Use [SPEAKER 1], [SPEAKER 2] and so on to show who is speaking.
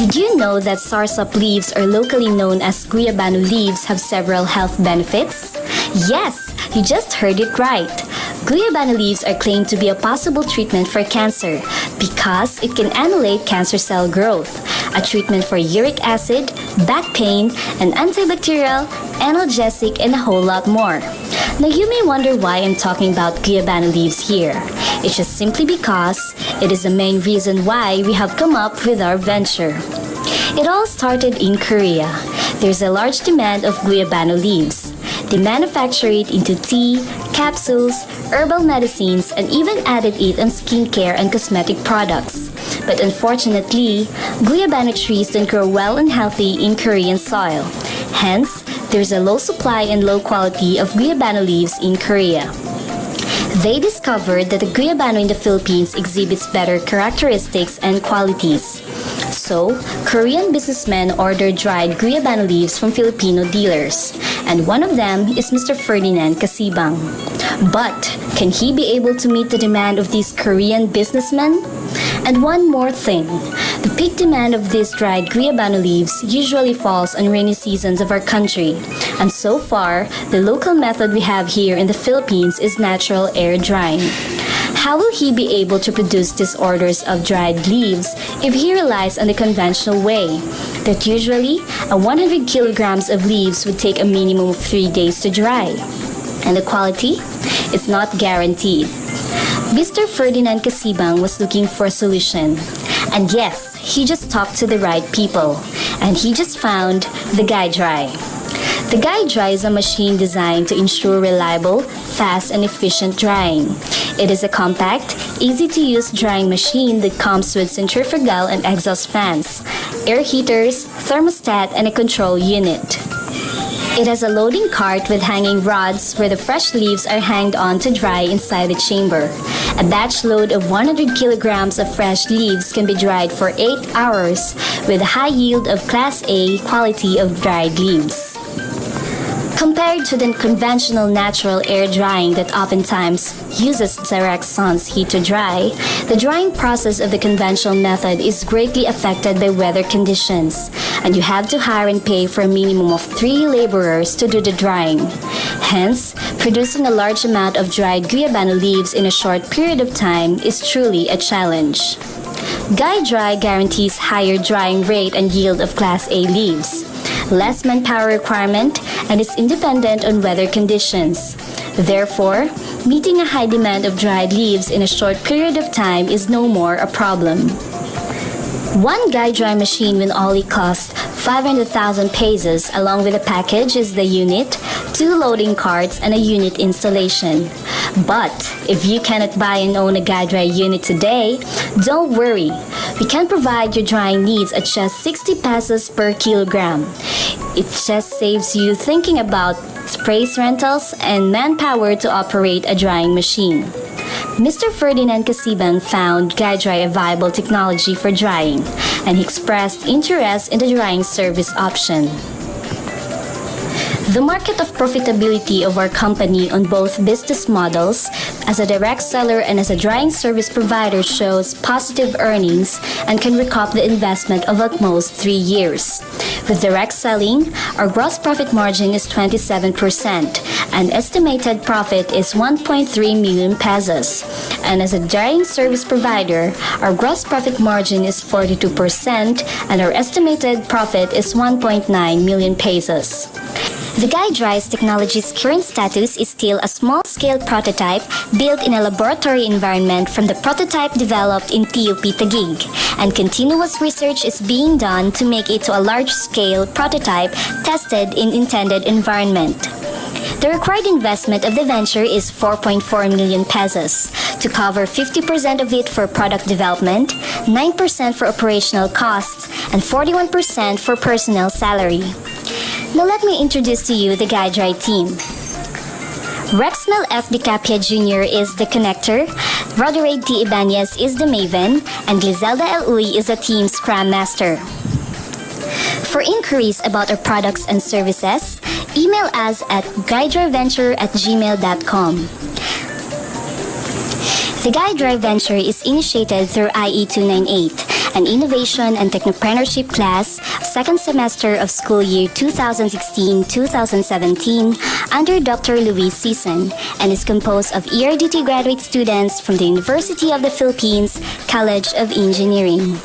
[SPEAKER 1] Did you know that sarsap leaves, or locally known as guyabano leaves, have several health benefits? Yes, you just heard it right. Guyabano leaves are claimed to be a possible treatment for cancer because it can annihilate cancer cell growth, a treatment for uric acid, back pain, and antibacterial, analgesic, and a whole lot more. Now you may wonder why I'm talking about guyabano leaves here. It's just simply because it is the main reason why we have come up with our venture. It all started in Korea. There's a large demand of guyabano leaves. They manufacture it into tea, capsules, herbal medicines, and even added it on skincare and cosmetic products. But unfortunately, guyabano trees don't grow well and healthy in Korean soil. Hence, there's a low supply and low quality of guyabano leaves in Korea. They discovered that the guyabano in the Philippines exhibits better characteristics and qualities. So, Korean businessmen ordered dried guyabano leaves from Filipino dealers, and one of them is Mr. Ferdinand Casibang. But, can he be able to meet the demand of these Korean businessmen? And one more thing, the peak demand of these dried guyabano leaves usually falls on rainy seasons of our country. And so far, the local method we have here in the Philippines is natural air drying. How will he be able to produce these orders of dried leaves if he relies on the conventional way? That usually, 100 kilograms of leaves would take a minimum of 3 days to dry. And the quality? It's not guaranteed. Mr. Ferdinand Casibang was looking for a solution. And yes, he just talked to the right people. And he just found the GuyDry. The GuyDry is a machine designed to ensure reliable, fast, and efficient drying. It is a compact, easy-to-use drying machine that comes with centrifugal and exhaust fans, air heaters, thermostat, and a control unit. It has a loading cart with hanging rods where the fresh leaves are hanged on to dry inside the chamber. A batch load of 100 kilograms of fresh leaves can be dried for 8 hours with a high yield of Class A quality of dried leaves. Compared to the conventional natural air drying that oftentimes uses direct sun's heat to dry, the drying process of the conventional method is greatly affected by weather conditions, and you have to hire and pay for a minimum of 3 laborers to do the drying. Hence, producing a large amount of dried guyabano leaves in a short period of time is truly a challenge. GuyDry guarantees higher drying rate and yield of Class A leaves, less manpower requirement, and is independent on weather conditions. Therefore, meeting a high demand of dried leaves in a short period of time is no more a problem. One GuyDry machine will only cost 500,000 pesos. Along with a package is the unit, 2 loading carts, and a unit installation. But if you cannot buy and own a GuyDry unit today, don't worry. We can provide your drying needs at just 60 pesos per kilogram. It just saves you thinking about space rentals and manpower to operate a drying machine. Mr. Ferdinand Casibang found GuyDry a viable technology for drying, and he expressed interest in the drying service option. The market of profitability of our company on both business models, as a direct seller and as a drying service provider, shows positive earnings and can recoup the investment of at most 3 years. With direct selling, our gross profit margin is 27% and estimated profit is 1.3 million pesos. And as a drying service provider, our gross profit margin is 42% and our estimated profit is 1.9 million pesos. The GuyDry's technology's current status is still a small-scale prototype built in a laboratory environment from the prototype developed in TUP Taguig, and continuous research is being done to make it to a large-scale prototype tested in intended environment. The required investment of the venture is 4.4 million pesos, to cover 50% of it for product development, 9% for operational costs, and 41% for personnel salary. Now let me introduce to you the GuyDry team. Rexmelle F. Decapia Jr. is the connector, Narrated Ibañez is the maven, and Gliz Uy is the team scrum master. For inquiries about our products and services, email us at guydryventure@gmail.com. The GuyDry venture is initiated through IE298, an Innovation and Technopreneurship class, second semester of school year 2016-2017 under Dr. Luis Season, and is composed of ERDT graduate students from the University of the Philippines College of Engineering.